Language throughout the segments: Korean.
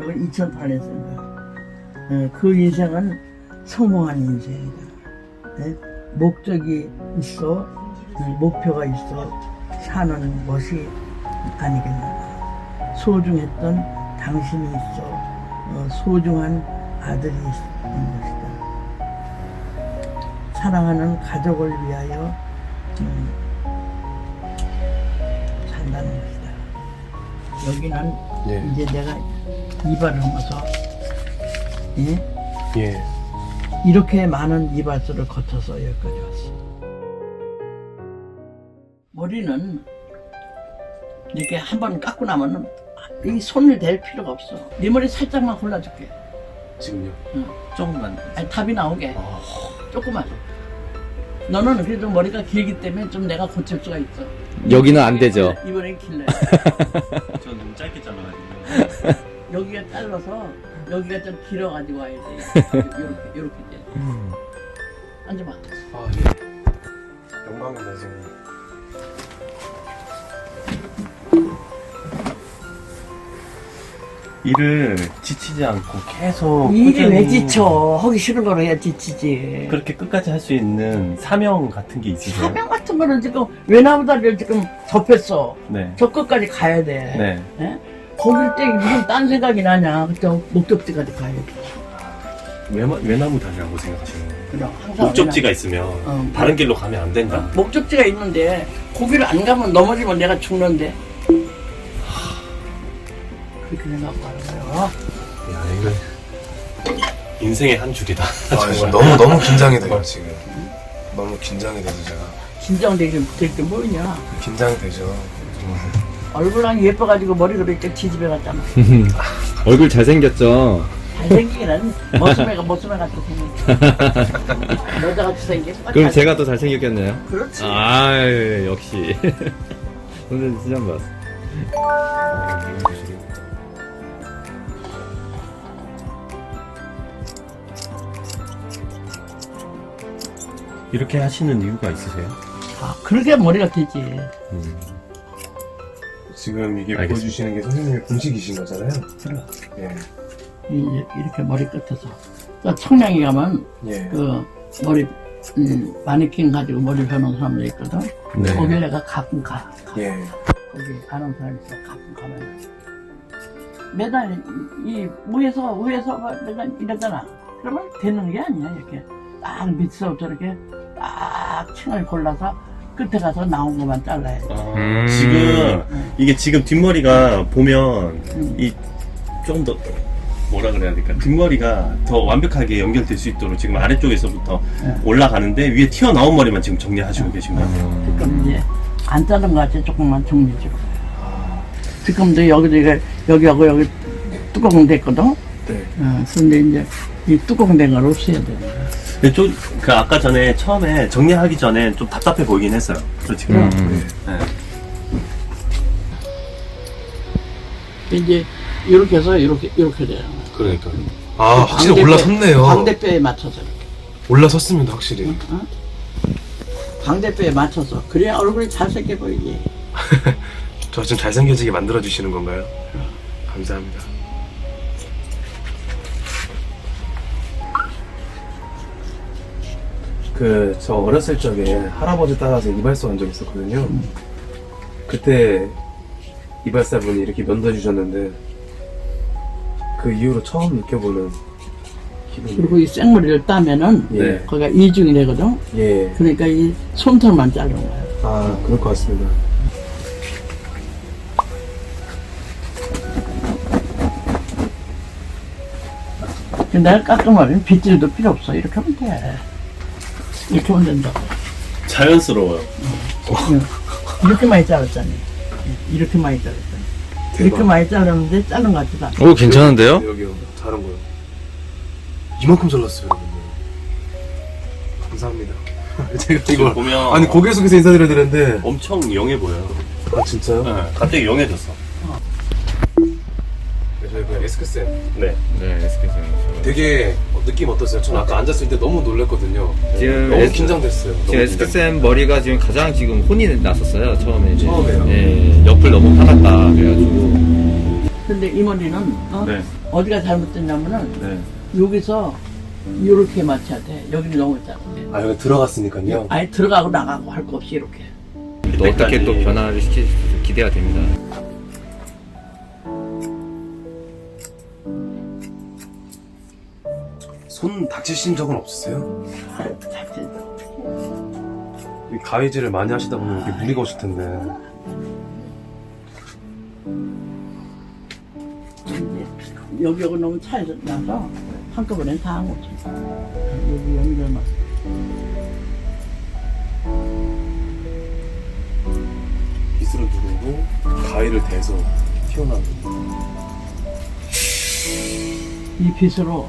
이건 2008년 쓴 거야. 그 인생은 성공한 인생이다. 목적이 있어, 목표가 있어 사는 것이 아니겠나. 소중했던 당신이 있어 소중한 아들이 있는 것이다. 사랑하는 가족을 위하여 산다는 것이다. 여기는 예. 이제 내가 이발을 하면서 예. 이렇게 많은 이발소를 거쳐서 여기까지 왔어. 머리는 이렇게 한번 깎고 나면은 이 손을 댈 필요가 없어. 네 머리 살짝만 골라줄게. 지금요? 응. 조금만. 아니, 답이 나오게. 조금만. 너는 그래도 머리가 길기 때문에 좀 내가 고칠 수가 있어. 여기는 안 되죠. 이번엔 길래. 저는 너무 짧게 잘라가지고. 여기가 잘라서 여기가 좀 길어가지고 와야 돼. 요렇게 돼. 앉아봐. 아, 예. 영광입니다, 선생님. 일을 지치지 않고 계속 일이 왜 꾸준히 지쳐? 하기 싫은 거로 해야 지치지. 그렇게 끝까지 할 수 있는 사명 같은 게 있으세요? 사명 같은 거는 지금 외나무다리를 지금 접했어. 네. 저 끝까지 가야 돼. 네. 예? 거길 때 무슨 딴 생각이 나냐? 그때 목적지까지 가야 돼. 외나무 다리라고 생각하시는 거예요? 그럼 항상 목적지가 있으면 다른 길로 가면 안 된다. 목적지가 있는데 거기를 안 가면 넘어지면 내가 죽는데. 그렇게 생각하는 거예요. 야, 이거 인생의 한 줄이다. 아, 지금 너무 긴장이 돼요 지금. 너무 긴장이 돼서 제가 긴장되게 될 게 뭐냐? 긴장이 되죠. 정말. 얼굴랑 예뻐가지고 머리 그렇게 뒤집어 갔잖아. 얼굴 잘생겼죠? 잘생기기는 머슴애 같이 생겼어. 여자같이 생긴. 그럼 제가 더 잘생겼겠네요. 그렇지. 아, 역시. 오늘 시장 봤어. 이렇게 하시는 이유가 있으세요? 아, 그렇게 머리가 되지. 지금 이게 알겠습니다. 보여주시는 게 선생님의 공식이신 거잖아요. 그래. 예. 이렇게 머리 끝에서. 또 청량이 가면 예. 그 머리 마네킹 가지고 머리 해놓은 사람도 있거든. 네. 거길 내가 가끔 가. 예. 거기 아는 사람이 있어. 가끔 가면. 매달 위에서 매달 이러잖아. 그러면 되는 게 아니야. 이렇게 딱 밑에서 저렇게 딱 층을 골라서 끝에 가서 나온 것만 잘라야 돼. 지금 이게 지금 뒷머리가 보면 이 좀 더 뭐라 그래야 될까, 뒷머리가 더 완벽하게 연결될 수 있도록 지금 아래쪽에서부터 올라가는데 위에 튀어나온 머리만 지금 정리하시고 계신 거예요. 그럼 이제 안 자른 거 같이 조금만 정리해 줄 거야. 지금도 여기도 여기하고 여기 뚜껑 됐거든. 네. 근데 이제 이 뚜껑 된 걸 없애야 돼. 근데 좀, 그 아까 전에 처음에 정리하기 전에 좀 답답해 보이긴 했어요. 솔직히. 네. 이제 이렇게 해서 이렇게 돼요. 그러니까요. 아, 확실히 올라섰네요. 광대뼈에 맞춰서 이렇게. 올라섰습니다, 확실히. 어? 광대뼈에 맞춰서 그래야 얼굴이 잘생겨 보이지. 저 좀 잘생겨지게 만들어 주시는 건가요? 감사합니다. 저 어렸을 적에 할아버지 따라서 이발소 간 적 있었거든요. 그때 이발사분이 이렇게 면도 주셨는데 그 이후로 처음 느껴보는 기분이. 그리고 이 생머리를 따면은 예. 거기가 이중이 되거든. 예. 그러니까 이 솜털만 자른 거야. 아, 그럴 것 같습니다. 근데 내가 깎으면 빗질도 필요 없어. 이렇게 하면 돼. 이렇게 하면 된다. 자연스러워요. 이렇게 많이 잘랐잖니. 이렇게 많이 잘랐잖니. 이렇게 많이 잘랐는데 자른 것 같지도 않아. 오, 괜찮은데요? 여기요. 다른 거요. 이만큼 잘랐어요, 여러분. 감사합니다. 제가 지금 이걸 보면 아니 고개 숙여서 인사드려야 되는데. 엄청 영해 보여요. 아, 진짜요? 네, 갑자기 영해졌어. 저희 그 에스크쌤 네. 네, SK죠. 되게 느낌 어떠세요? 저는 아까 앉았을 때 너무 놀랐거든요. 지금 너무 긴장됐어요. 너무 지금 긴장. SK쌤 머리가 지금 가장 지금 혼이 났었어요, 처음에. 이제. 처음에요? 예, 옆을 너무 파놨다, 그래가지고. 근데 이 머리는 네. 어디가 잘못됐냐면은 네. 여기서 이렇게 맞춰야 돼. 여기는 너무 작은데. 아, 여기 들어갔으니까요. 아예 들어가고 나가고 할 거 없이 이렇게. 또 어떻게 또 변화를 시킬지 기대가 됩니다. 손 다치신 적은 없으세요? 작전도. 이 가위질을 많이 하시다 보면 여기 무리가 오실 텐데. 여기 너무 차이가 나서 한꺼번에 다 한 거지. 여기 연결만. 빗으로 누르고 가위를 대서 튀어나오는. 이 빗으로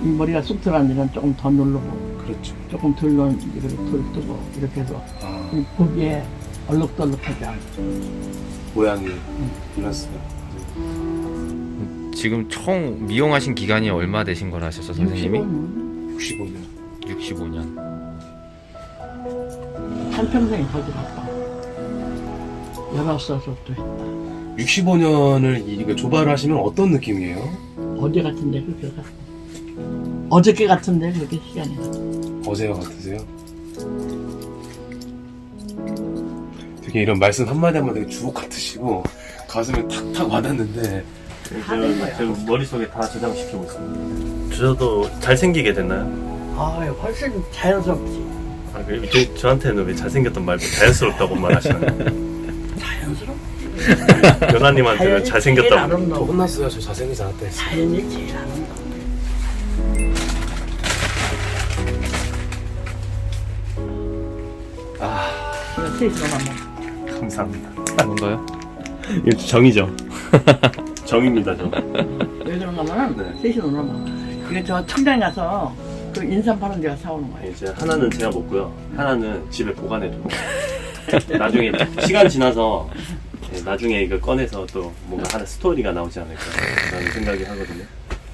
이 머리가 쑥 들어간 데는 조금 더 누르고 그렇죠. 조금 덜 넣은 이렇게 덜 뜨고 이렇게 해서 아, 이 보기에 얼룩덜룩하지 않고. 모양이 이랬어요. 지금 총 미용하신 기간이 얼마 되신 걸 하셨어, 선생님이? 65년. 65년. 65년. 한평생이 거기 갔다. 19살부터 했다. 65년을 이거 조발을 하시면 어떤 느낌이에요? 어제 같은데 그렇게 갔다. 어저께 같은데 그렇게 시간이 갔다. 어제와 같으세요? 되게 이런 말씀 한마디 한마디 되게 주옥 같으시고 가슴에 탁탁 와닿는데 하는 거야. 제가 머릿속에 다 저장시키고 있습니다. 저도 잘생기게 됐나요? 아, 훨씬 자연스럽지. 아, 저한테는 왜 잘생겼던 말고 자연스럽다고만 하시나요? 자연스럽지. 연하님한테는 저 잘생겼다고. 아름다워. 혼났어요. 저 잘생기지 않았다 했어요. 자연이 제일 아름다워. 이거 세시로 한번. 감사합니다. 뭔가요? 이거 정이죠? 정입니다, 정. 왜 그런가 하면 네. 세시로 넣어봐. 이게 저 청장 가서 그 인삼 파는 데가 사오는 거예요. 이제 하나는 제가 먹고요. 하나는 집에 보관해두고. 나중에 시간 지나서 나중에 이걸 꺼내서 또 뭔가 하나 스토리가 나오지 않을까 라는 생각이 하거든요.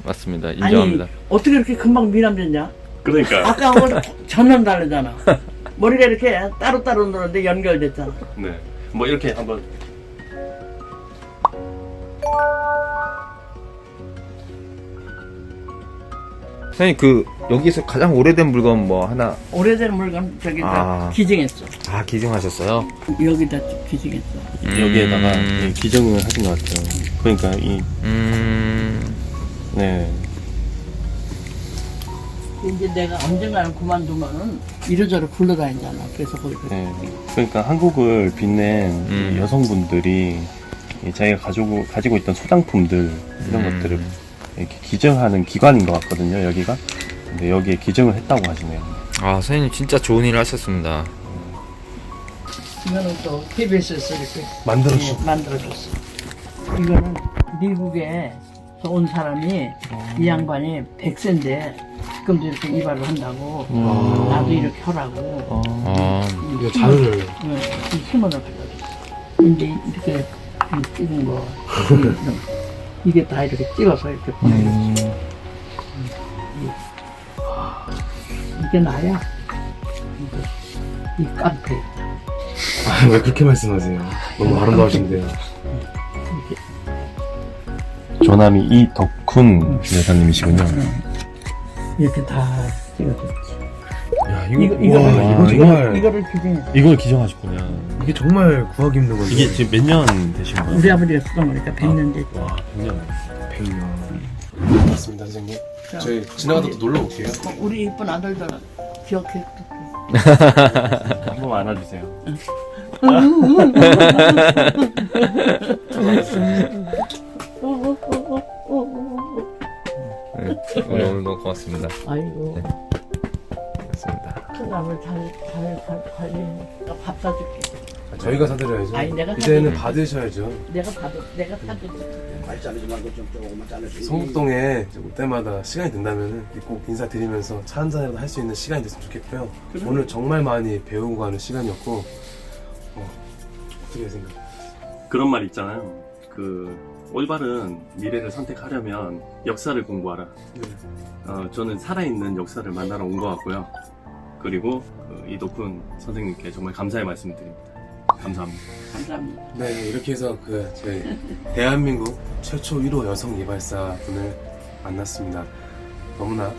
맞습니다. 인정합니다. 아니, 어떻게 이렇게 금방 미남됐냐? 그러니까 아까 하고 전혀 다르잖아. 머리가 이렇게 따로따로 놀았는데 연결됐잖아. 네. 뭐 이렇게 한번 선생님, 그 여기서 가장 오래된 물건 뭐 하나 오래된 물건 저기다 아. 기증했어. 기증하셨어요? 여기다 기증했어. 여기에다가 기증을 하신 것 같아요. 그러니까 네. 이제 내가 언젠가는 그만두면은 이러저러 굴러다니잖아. 그래서 거기서 네. 그러니까 한국을 빛낸 이 여성분들이 이 자기가 가지고 있던 소장품들 이런 것들을 이렇게 기증하는 기관인 것 같거든요, 여기가. 근데 여기에 기증을 했다고 하시네요. 아, 선생님 진짜 좋은 일을 하셨습니다. 이거는 또 KBS에서 이렇게 만들어주셨. 만들어줬어. 이거는 미국에서 온 사람이 이 양반이 100세인데 지금도 이렇게 이발을 한다고 나도 이렇게 하라고 이거 자료를 이 힘을 가져줬어. 이제 이렇게 찍은 거 이게 다 이렇게 찍어서 이렇게 보내줬어. 이게 나야. 이 깡패. 아, 왜 그렇게 말씀하세요? 너무 아름다우신데요. 조남이 이덕훈 여사님이시군요. 이렇게 다 찍어줬지. 야, 이거 정말 이거를 기증했어. 이걸 기증하셨군요. 이게 정말 구하기 힘든 건데. 이게 지금 몇 년 되신 거예요? 우리 아버지가 쓰던 거니까 100년 됐지. 와, 100년. 100년. 맞습니다, 선생님. 자, 저희 지나가다 또 놀러 올게요. 우리 이쁜 아들들 기억해. 한번 안아주세요. 오늘 너무 고맙습니다. 아이고, 네. 고맙습니다. 큰남을 잘 관리해. 밥 사줄게. 저희가 사드려야죠. 아니, 내가 이제는 사드릴게. 받으셔야죠. 내가 사줄게. 많이 자르지 말고 좀 조금만 잘라주세요. 성북동에 올 때마다 시간이 된다면 꼭 인사드리면서 차 한잔이라도 할 수 있는 시간이 됐으면 좋겠고요. 오늘 정말 많이 배우고 가는 시간이었고 어떻게 생각해요? 그런 말 있잖아요. 올바른 미래를 선택하려면 역사를 공부하라. 저는 살아있는 역사를 만나러 온 것 같고요. 그리고 이덕훈 선생님께 정말 감사의 말씀을 드립니다. 감사합니다. 감사합니다. 네, 이렇게 해서 그 저희 대한민국 최초 1호 여성 이발사 분을 만났습니다. 너무나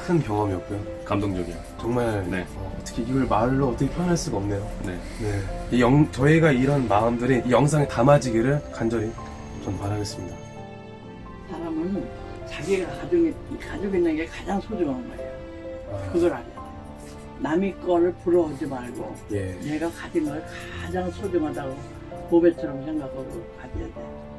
큰 경험이었고요. 감동적이야. 정말 네. 어떻게 이걸 말로 어떻게 표현할 수가 없네요. 네. 네, 저희가 이런 마음들이 이 영상에 담아지기를 간절히 전 바라겠습니다. 사람은 자기가 가지고 있는 게 가장 소중한 거예요. 아, 그걸 알아야 돼. 남의 거를 부러워하지 말고 예. 내가 가진 걸 가장 소중하다고 보배처럼 생각하고 가져야 돼.